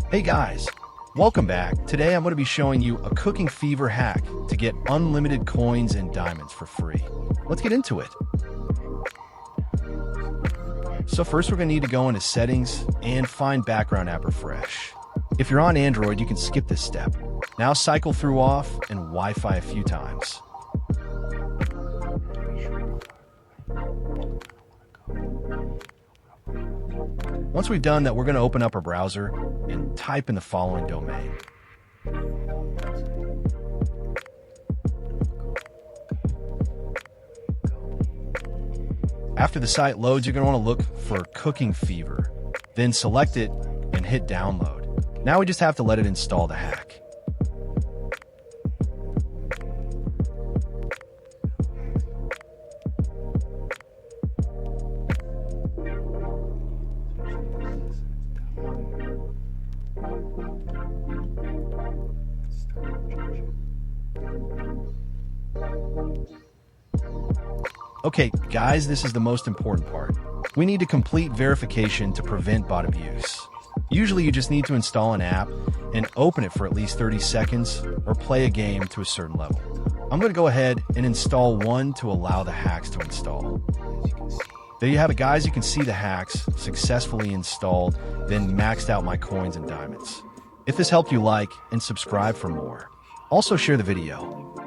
Hey guys, welcome back. Today I'm going to be showing you a cooking fever hack to get unlimited coins and diamonds for free. Let's get into it. So first we're going to need to go into settings and find background app refresh. If you're on Android, you can skip this step. Now cycle through off and Wi-Fi a few times. Once we've done that, we're going to open up our browser and type in the following domain. After the site loads, you're going to want to look for Cooking Fever. Then select it and hit download. Now we just have to let it install the hack. Okay, guys, this is the most important part. We need to complete verification to prevent bot abuse. Usually you just need to install an app and open it for at least 30 seconds or play a game to a certain level. I'm going to go ahead and install one to allow the hacks to install. There you have it, guys. You can see the hacks successfully installed, then maxed out my coins and diamonds. If this helped you, like and subscribe for more. Also share the video.